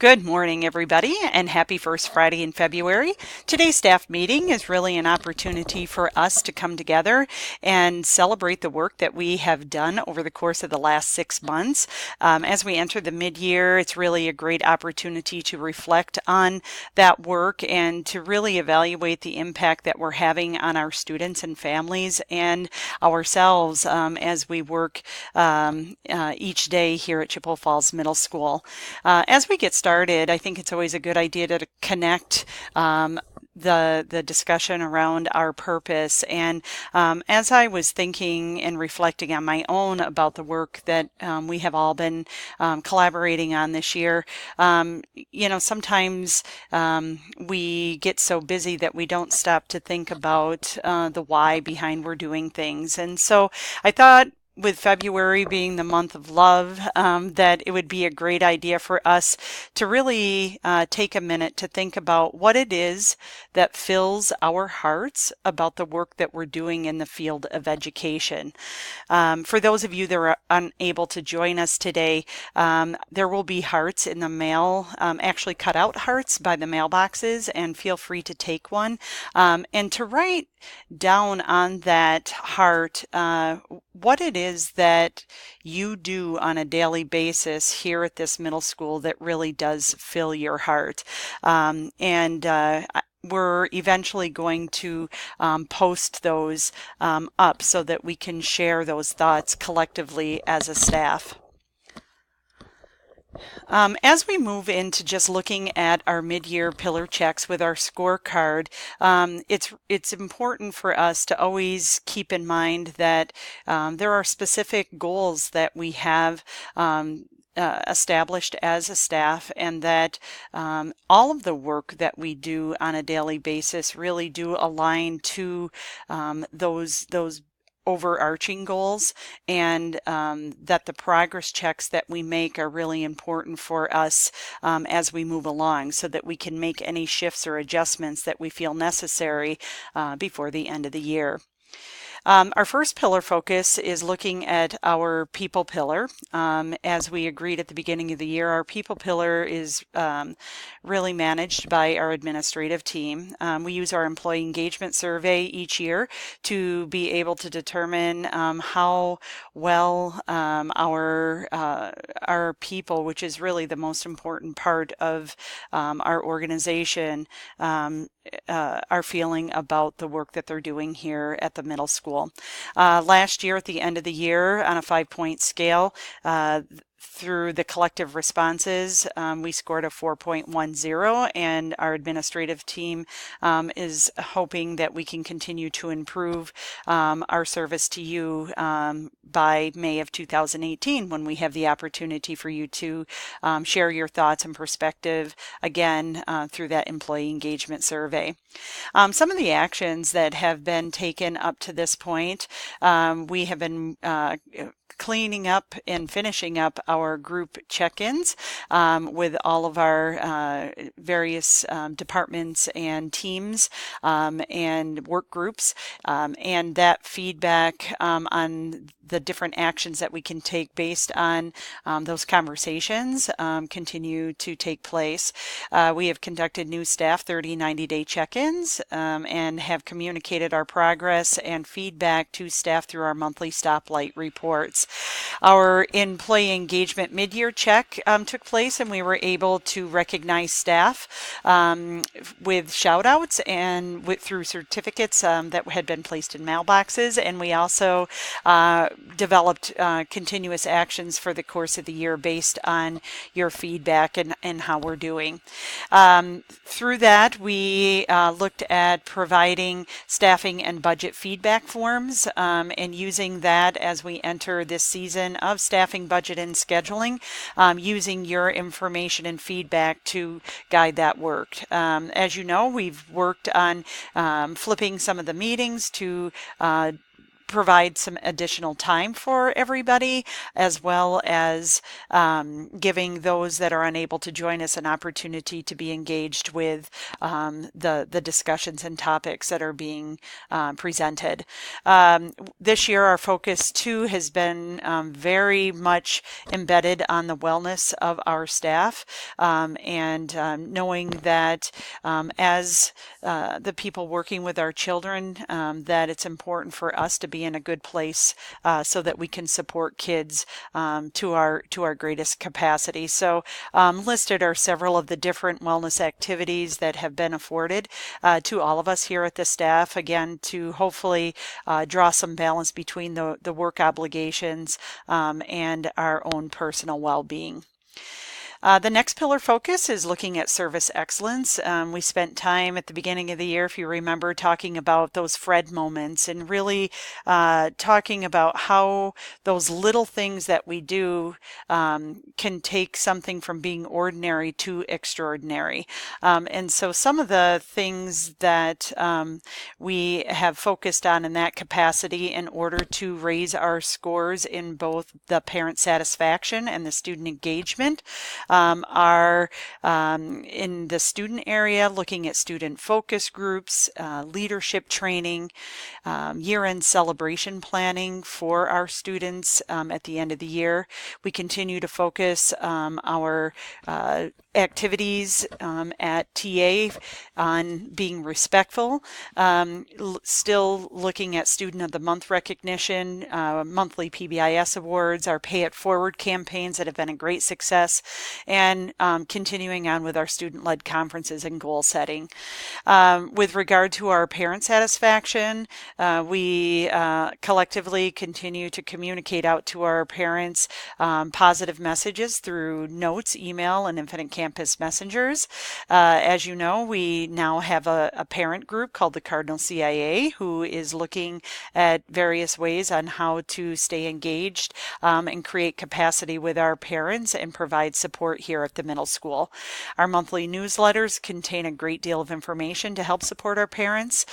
Good morning, everybody, and happy first Friday in February. Today's staff meeting is really an opportunity for us to come together and celebrate the work that we have done over the course of the last 6 months. As we enter the mid-year, it's really a great opportunity to reflect on that work and to really evaluate the impact that we're having on our students and families and ourselves as we work each day here at Chippewa Falls Middle School. As we get started, I think it's always a good idea to connect the discussion around our purpose. And as I was thinking and reflecting on my own about the work that we have all been collaborating on this year, sometimes we get so busy that we don't stop to think about the why behind we're doing things. And so I thought, with February being the month of love, that it would be a great idea for us to really take a minute to think about what it is that fills our hearts about the work that we're doing in the field of education. For those of you that are unable to join us today, there will be hearts in the mail, actually cut out hearts by the mailboxes, and feel free to take one and to write down on that heart what it is that you do on a daily basis here at this middle school that really does fill your heart. We're eventually going to post those up so that we can share those thoughts collectively as a staff. As we move into just looking at our mid-year pillar checks with our scorecard, it's important for us to always keep in mind that there are specific goals that we have established as a staff, and that all of the work that we do on a daily basis really do align to those overarching goals, and that the progress checks that we make are really important for us as we move along, so that we can make any shifts or adjustments that we feel necessary before the end of the year. Our first pillar focus is looking at our people pillar. As we agreed at the beginning of the year, our people pillar is really managed by our administrative team. We use our employee engagement survey each year to be able to determine how well our people, which is really the most important part of our organization, are feeling about the work that they're doing here at the middle school. Last year, at the end of the year, on a 5-point scale, through the collective responses, we scored a 4.10, and our administrative team is hoping that we can continue to improve our service to you by May of 2018, when we have the opportunity for you to share your thoughts and perspective again through that employee engagement survey. Some of the actions that have been taken up to this point, we have been cleaning up and finishing up our group check-ins with all of our various departments and teams and work groups, and that feedback on the different actions that we can take based on those conversations continue to take place. We have conducted new staff 30 90-day check-ins and have communicated our progress and feedback to staff through our monthly stoplight reports. Our employee engagement mid-year check took place, and we were able to recognize staff with shout-outs and through certificates that had been placed in mailboxes, and we also developed continuous actions for the course of the year based on your feedback and how we're doing. Through that, we looked at providing staffing and budget feedback forms and using that as we enter this season of staffing, budget, and scheduling, using your information and feedback to guide that work. As you know, we've worked on flipping some of the meetings to provide some additional time for everybody, as well as giving those that are unable to join us an opportunity to be engaged with the discussions and topics that are being presented. This year, our focus too has been very much embedded on the wellness of our staff, and knowing that as the people working with our children, that it's important for us to be in a good place so that we can support kids to our greatest capacity. So listed are several of the different wellness activities that have been afforded to all of us here at the staff, again, to hopefully draw some balance between the work obligations and our own personal well-being. The next pillar focus is looking at service excellence. We spent time at the beginning of the year, if you remember, talking about those Fred moments and really talking about how those little things that we do can take something from being ordinary to extraordinary. And so some of the things that we have focused on in that capacity in order to raise our scores in both the parent satisfaction and the student engagement are in the student area, looking at student focus groups, leadership training, year-end celebration planning for our students at the end of the year. We continue to focus our activities at TA on being respectful, still looking at Student of the Month recognition, monthly PBIS awards, our Pay It Forward campaigns that have been a great success, and continuing on with our student-led conferences and goal setting. With regard to our parent satisfaction, we collectively continue to communicate out to our parents positive messages through notes, email, and Infinite Campus messengers. As you know, we now have a parent group called the Cardinal CIA who is looking at various ways on how to stay engaged and create capacity with our parents and provide support here at the middle school. Our monthly newsletters contain a great deal of information to help support our parents.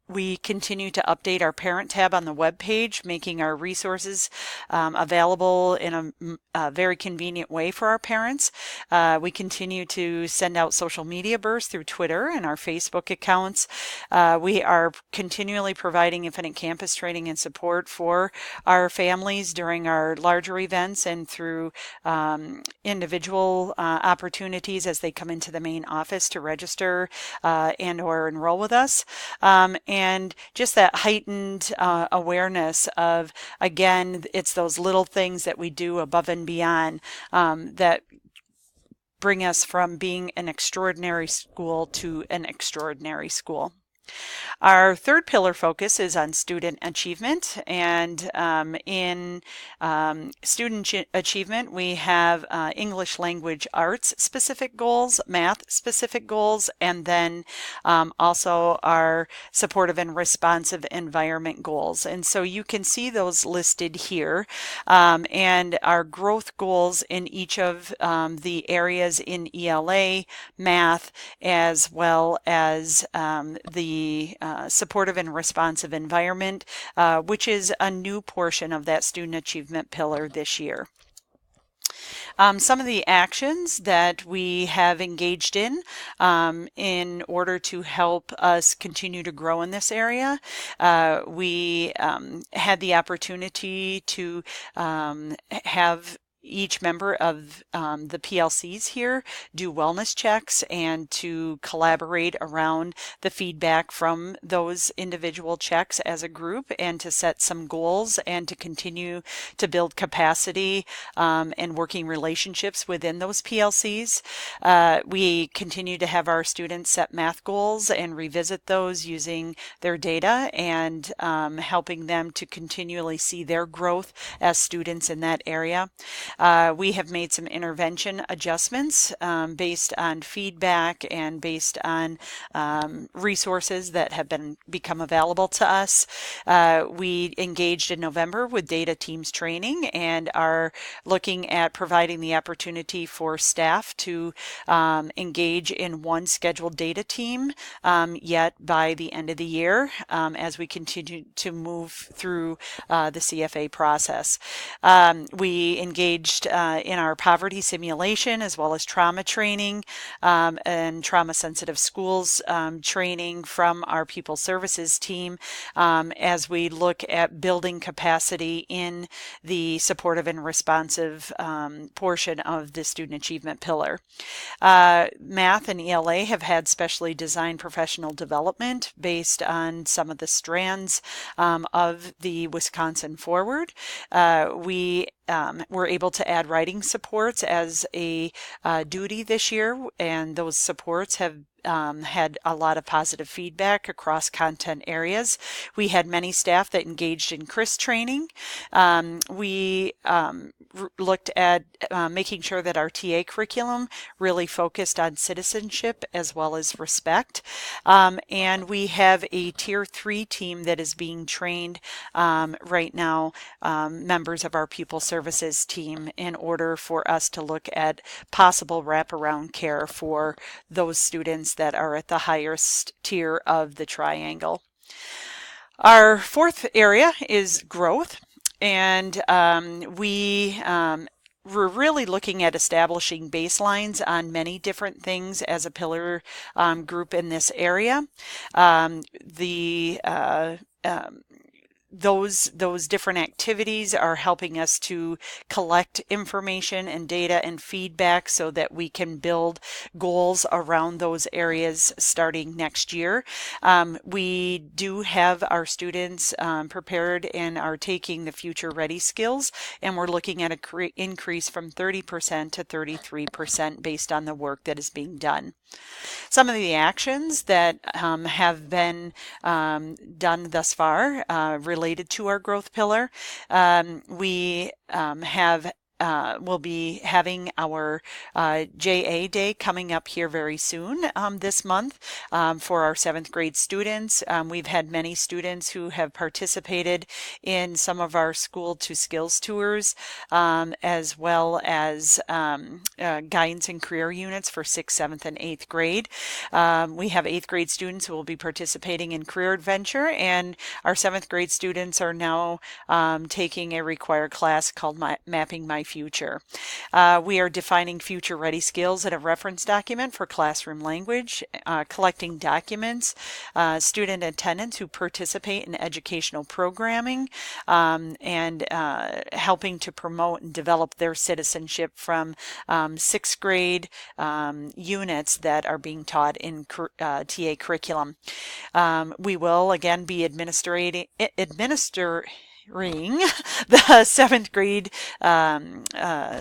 We continue to update our parent tab on the web page, making our resources available in a very convenient way for our parents. We continue to send out social media bursts through Twitter and our Facebook accounts. We are continually providing Infinite Campus training and support for our families during our larger events and through individual opportunities as they come into the main office to register and or enroll with us. And just that heightened awareness of, again, it's those little things that we do above and beyond that bring us from being an extraordinary school to an extraordinary school. Our third pillar focus is on student achievement, and in student achievement we have English language arts specific goals, math specific goals, and then also our supportive and responsive environment goals. And so you can see those listed here, and our growth goals in each of the areas in ELA, math, as well as the supportive and responsive environment, which is a new portion of that student achievement pillar this year. Some of the actions that we have engaged in order to help us continue to grow in this area, we had the opportunity to have each member of the PLCs here do wellness checks and to collaborate around the feedback from those individual checks as a group, and to set some goals and to continue to build capacity and working relationships within those PLCs. We continue to have our students set math goals and revisit those using their data and helping them to continually see their growth as students in that area. We have made some intervention adjustments based on feedback and based on resources that have become available to us. We engaged in November with data teams training and are looking at providing the opportunity for staff to engage in one scheduled data team yet by the end of the year as we continue to move through the CFA process. We engaged in our poverty simulation as well as trauma training and trauma sensitive schools training from our pupil services team as we look at building capacity in the supportive and responsive portion of the student achievement pillar. Math and ELA have had specially designed professional development based on some of the strands of the Wisconsin Forward. We were able to add writing supports as a duty this year, and those supports have had a lot of positive feedback across content areas. We had many staff that engaged in CRIS training. We looked at making sure that our TA curriculum really focused on citizenship as well as respect. And we have a Tier 3 team that is being trained right now, members of our pupil services team, in order for us to look at possible wraparound care for those students that are at the highest tier of the triangle. Our fourth area is growth, and we're really looking at establishing baselines on many different things as a pillar group in this area. Those different activities are helping us to collect information and data and feedback so that we can build goals around those areas starting next year. We do have our students prepared and are taking the future ready skills, and we're looking at an increase from 30% to 33% based on the work that is being done. Some of the actions that have been done thus far related to our growth pillar, we we'll be having our JA Day coming up here very soon this month for our 7th grade students. We've had many students who have participated in some of our school to skills tours as well as guidance and career units for 6th, 7th, and 8th grade. We have 8th grade students who will be participating in career adventure, and our 7th grade students are now taking a required class called Mapping My Future. We are defining future ready skills in a reference document for classroom language, collecting documents, student attendants who participate in educational programming, and helping to promote and develop their citizenship from 6th grade units that are being taught in TA curriculum. We will again be administering the 7th grade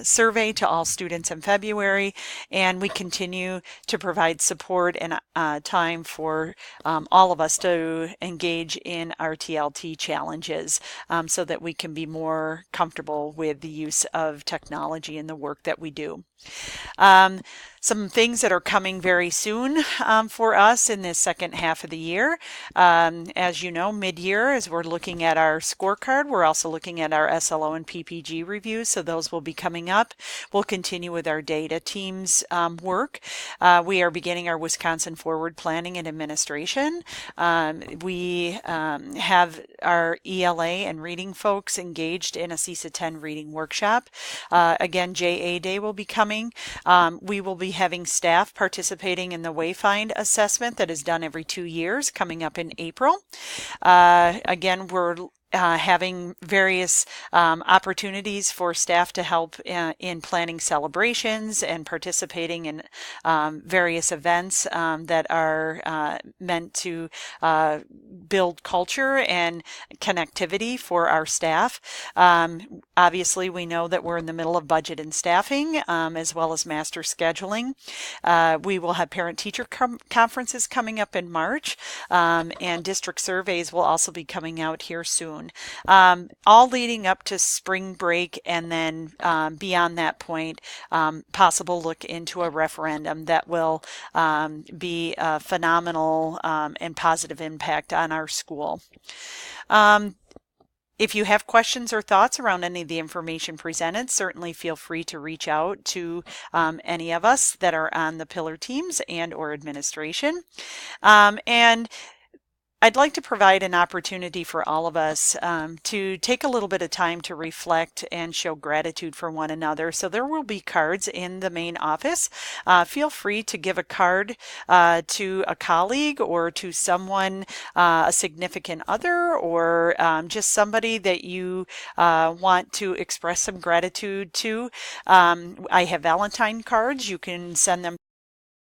survey to all students in February, and we continue to provide support and time for all of us to engage in our TLT challenges so that we can be more comfortable with the use of technology in the work that we do. Some things that are coming very soon for us in this second half of the year. As you know, mid-year, as we're looking at our scorecard, we're also looking at our SLO and PPG reviews, so those will be coming up. We'll continue with our data teams work. We are beginning our Wisconsin Forward Planning and Administration. We have our ELA and reading folks engaged in a CISA 10 reading workshop. Again, JA Day will be coming. We will be having staff participating in the Wayfind assessment that is done every 2 years, coming up in April. Again, we're having various opportunities for staff to help in planning celebrations and participating in various events that are meant to build culture and connectivity for our staff. Obviously, we know that we're in the middle of budget and staffing as well as master scheduling. We will have parent-teacher conferences coming up in March, and district surveys will also be coming out here soon. soon. All leading up to spring break, and then beyond that point, possible look into a referendum that will be a phenomenal and positive impact on our school. If you have questions or thoughts around any of the information presented, certainly feel free to reach out to any of us that are on the pillar teams and or administration. And I'd like to provide an opportunity for all of us to take a little bit of time to reflect and show gratitude for one another. So there will be cards in the main office. Feel free to give a card to a colleague or to someone, a significant other, or just somebody that you want to express some gratitude to. I have Valentine cards. You can send them